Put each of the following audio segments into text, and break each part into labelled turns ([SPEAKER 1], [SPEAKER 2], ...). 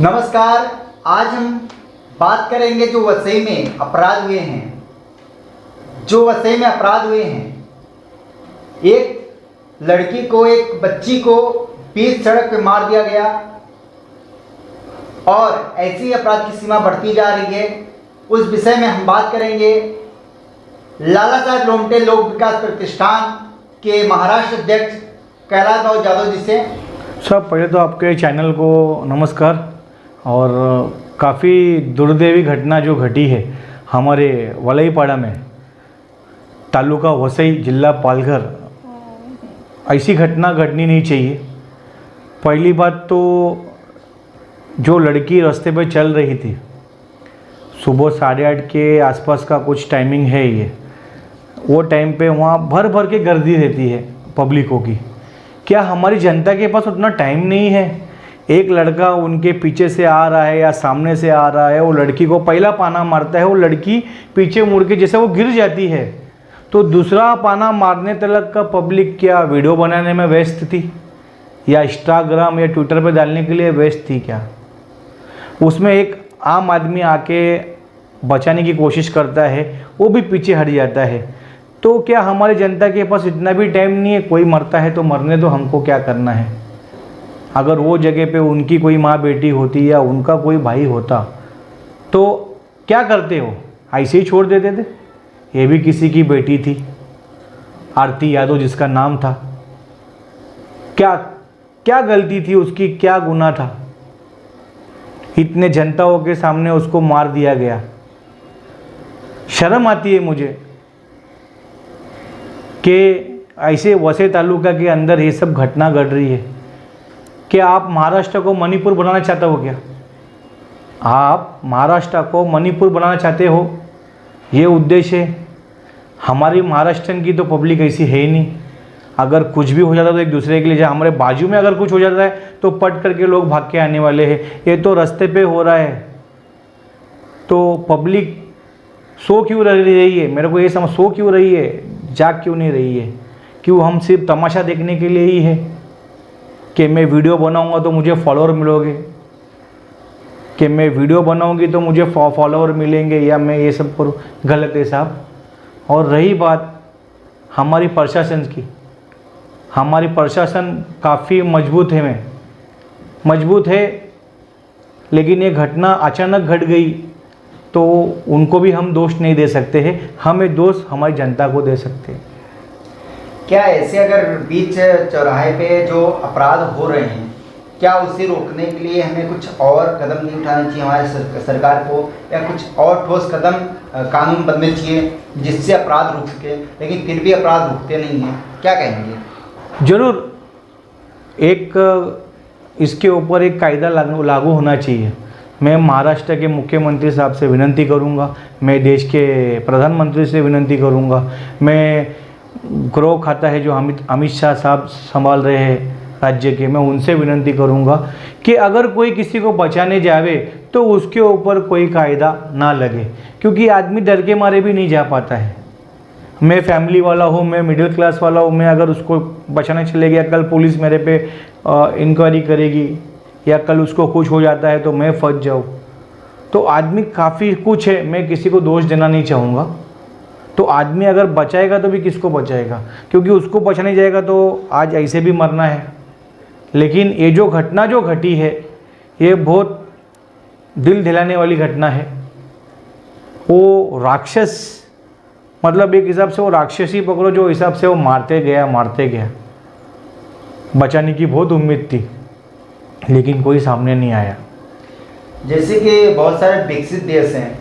[SPEAKER 1] नमस्कार। आज हम बात करेंगे जो वसई में अपराध हुए हैं। एक लड़की को, एक बच्ची को बीच सड़क पे मार दिया गया और ऐसी अपराध की सीमा बढ़ती जा रही है। उस विषय में हम बात करेंगे लाला साहब लोमटे लोक विकास प्रतिष्ठान के महाराष्ट्र अध्यक्ष कैलाश भाऊ जाधव जी से।
[SPEAKER 2] सर, पहले तो आपके चैनल को नमस्कार। और काफ़ी दुर्दैवी घटना जो घटी है हमारे वलईपाड़ा में, तालुका वसई, जिला पालघर, ऐसी घटना घटनी नहीं चाहिए। पहली बात तो जो लड़की रास्ते पे चल रही थी, सुबह 8:30 के आसपास का कुछ टाइमिंग है ये, वो टाइम पे वहाँ भर भर के गर्दी रहती है पब्लिकों की। क्या हमारी जनता के पास उतना टाइम नहीं है? एक लड़का उनके पीछे से आ रहा है या सामने से आ रहा है, वो लड़की को पहला पाना मारता है, वो लड़की पीछे मुड़ के जैसे वो गिर जाती है, तो दूसरा पाना मारने तक का पब्लिक क्या वीडियो बनाने में व्यस्त थी या इंस्टाग्राम या ट्विटर पे डालने के लिए व्यस्त थी क्या? उसमें एक आम आदमी आके बचाने की कोशिश करता है, वो भी पीछे हट जाता है। तो क्या हमारी जनता के पास इतना भी टाइम नहीं है? कोई मरता है तो मरने दो, हमको क्या करना है? अगर वो जगह पे उनकी कोई माँ बेटी होती या उनका कोई भाई होता तो क्या करते हो? ऐसे ही छोड़ देते थे? ये भी किसी की बेटी थी, आरती यादव जिसका नाम था। क्या क्या गलती थी उसकी? क्या गुनाह था? इतने जनताओं के सामने उसको मार दिया गया। शर्म आती है मुझे कि ऐसे वसई तालुका के अंदर ये सब घटना घट रही है। क्या आप महाराष्ट्र को मणिपुर बनाना चाहते हो क्या? आप महाराष्ट्र को मणिपुर बनाना चाहते हो? ये उद्देश्य है। हमारी महाराष्ट्र की तो पब्लिक ऐसी है ही नहीं। अगर कुछ भी हो जाता तो एक दूसरे के लिए, हमारे बाजू में अगर कुछ हो जाता है तो पट करके लोग भाग के आने वाले हैं। ये तो रास्ते पे हो रहा है, तो पब्लिक सो क्यों रही है? मेरे को ये समझ, सो क्यों रही है, जाग क्यों नहीं रही है? क्यों हम सिर्फ तमाशा देखने के लिए ही है कि मैं वीडियो बनाऊंगा तो मुझे फॉलोअर मिलोगे, कि मैं वीडियो बनाऊंगी तो मुझे फॉलोअर मिलेंगे, या मैं ये सब करूँ? गलत है साहब। और रही बात हमारी प्रशासन की, हमारी प्रशासन काफ़ी मजबूत है, लेकिन ये घटना अचानक घट गई तो उनको भी हम दोष नहीं दे सकते हैं। हमें दोष हमारी जनता को दे सकते हैं।
[SPEAKER 1] क्या ऐसे अगर बीच चौराहे पे जो अपराध हो रहे हैं, क्या उसे रोकने के लिए हमें कुछ और कदम नहीं उठाने चाहिए हमारे सरकार को, या कुछ और ठोस कदम कानून बनने चाहिए जिससे अपराध रुक सके? लेकिन फिर भी अपराध रुकते नहीं हैं, क्या कहेंगे?
[SPEAKER 2] ज़रूर एक इसके ऊपर एक कायदा लागू होना चाहिए। मैं महाराष्ट्र के मुख्यमंत्री साहब से विनती करूंगा, मैं देश के प्रधानमंत्री से विनती करूंगा, मैं गृह खाता है जो अमित शाह साहब संभाल रहे हैं राज्य के, मैं उनसे विनती करूंगा कि अगर कोई किसी को बचाने जावे तो उसके ऊपर कोई कायदा ना लगे, क्योंकि आदमी डर के मारे भी नहीं जा पाता है। मैं फैमिली वाला हूँ, मैं मिडिल क्लास वाला हूँ, मैं अगर उसको बचाने चले गया, कल पुलिस मेरे पे इंक्वायरी करेगी या कल उसको कुछ हो जाता है तो मैं फंस जाऊँ। तो आदमी काफ़ी कुछ है, मैं किसी को दोष देना नहीं चाहूँगा। तो आदमी अगर बचाएगा तो भी किसको बचाएगा? क्योंकि उसको बचाने जाएगा तो आज ऐसे भी मरना है। लेकिन ये जो घटना जो घटी है, ये बहुत दिल दिलाने वाली घटना है। वो राक्षस, मतलब एक हिसाब से वो राक्षस ही पकड़ो, जो हिसाब से वो मारते गया। बचाने की बहुत उम्मीद थी लेकिन कोई सामने नहीं आया।
[SPEAKER 1] जैसे कि बहुत सारे विकसित देश हैं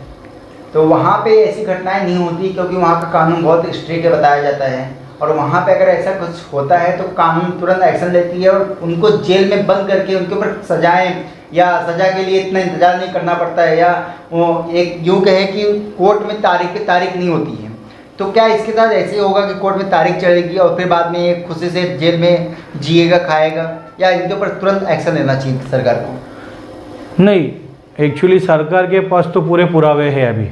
[SPEAKER 1] तो वहाँ पे ऐसी घटनाएं नहीं होती, क्योंकि वहाँ का कानून बहुत स्ट्रिक्ट बताया जाता है। और वहाँ पे अगर ऐसा कुछ होता है तो कानून तुरंत एक्शन लेती है और उनको जेल में बंद करके उनके ऊपर सजाएं, या सज़ा के लिए इतना इंतज़ार नहीं करना पड़ता है, या वो एक यूँ कहे कि कोर्ट में तारीख पे तारीख नहीं होती है। तो क्या इसके साथ ऐसे ही होगा कि कोर्ट में तारीख चलेगी और फिर बाद में ये खुशी से जेल में जिएगा, खाएगा, या इनके ऊपर तुरंत एक्शन लेना चाहिए सरकार को?
[SPEAKER 2] नहीं, एक्चुअली सरकार के पास तो पूरे पुरावे हैं अभी।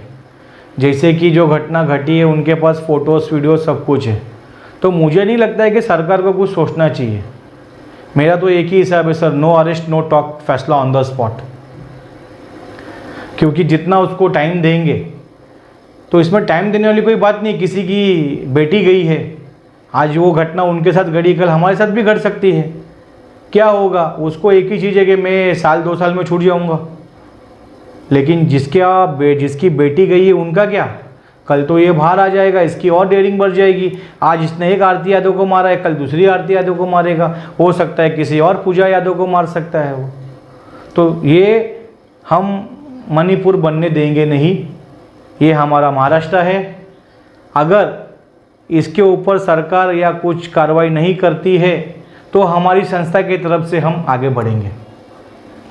[SPEAKER 2] जैसे कि जो घटना घटी है उनके पास फ़ोटोज़, वीडियो सब कुछ है। तो मुझे नहीं लगता है कि सरकार को कुछ सोचना चाहिए। मेरा तो एक ही हिसाब है sir, no arrest no talk, फैसला ऑन द स्पॉट। क्योंकि जितना उसको टाइम देंगे, तो इसमें टाइम देने वाली कोई बात नहीं। किसी की बेटी गई है, आज वो घटना उनके साथ घटी, कल हमारे साथ भी घट सकती है। क्या होगा, उसको एक ही चीज़ है कि मैं साल 2 साल में छूट जाऊंगा। लेकिन जिसकी बेटी गई है उनका क्या, कल तो ये बाहर आ जाएगा, इसकी और डेयरिंग बढ़ जाएगी। आज इसने एक आरती यादव को मारा है, कल दूसरी आरती यादव को मारेगा, हो सकता है किसी और पूजा यादव को मार सकता है वो। तो ये हम मणिपुर बनने देंगे नहीं। ये हमारा महाराष्ट्र है। अगर इसके ऊपर सरकार या कुछ कार्रवाई नहीं करती है तो हमारी संस्था की तरफ से हम आगे बढ़ेंगे।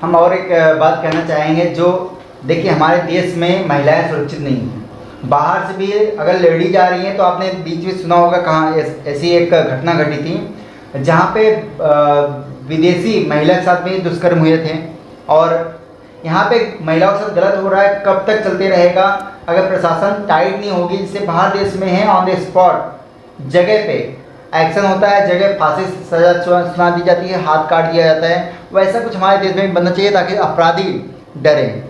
[SPEAKER 1] हम और एक बात कहना चाहेंगे, जो देखिए हमारे देश में महिलाएं सुरक्षित नहीं हैं। बाहर से भी अगर लेडी जा रही हैं तो आपने बीच में सुना होगा कहाँ ऐसी एक घटना घटी थी जहाँ पे विदेशी महिला के साथ में दुष्कर्म हुए थे। और यहाँ पे महिलाओं के साथ गलत हो रहा है, कब तक चलते रहेगा अगर प्रशासन टाइट नहीं होगी। जिससे बाहर देश में है ऑन द स्पॉट जगह पे एक्शन होता है, जगह फांसी सजा सुना दी जाती है, हाथ काट दिया जाता है। वैसा कुछ हमारे देश में बनना चाहिए ताकि अपराधी डरे।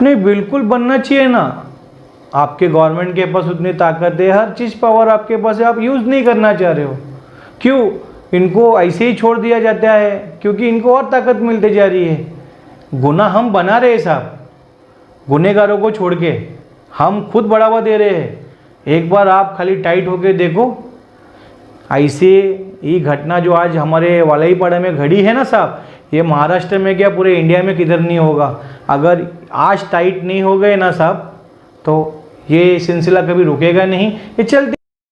[SPEAKER 2] नहीं, बिल्कुल बनना चाहिए ना। आपके गवर्नमेंट के पास उतनी ताकत है, हर चीज़ पावर आपके पास है, आप यूज़ नहीं करना चाह रहे हो। क्यों इनको ऐसे ही छोड़ दिया जाता है? क्योंकि इनको और ताकत मिलती जा रही है। गुनाह हम बना रहे हैं साहब, गुनहगारों को छोड़ के हम खुद बढ़ावा दे रहे हैं। एक बार आप खाली टाइट होके देखो, ऐसे ये घटना जो आज हमारे वालईपाड़ा में घड़ी है ना साहब, ये महाराष्ट्र में क्या पूरे इंडिया में किधर नहीं होगा। अगर आज टाइट नहीं हो गए ना साहब तो ये सिलसिला कभी रुकेगा नहीं, ये चलते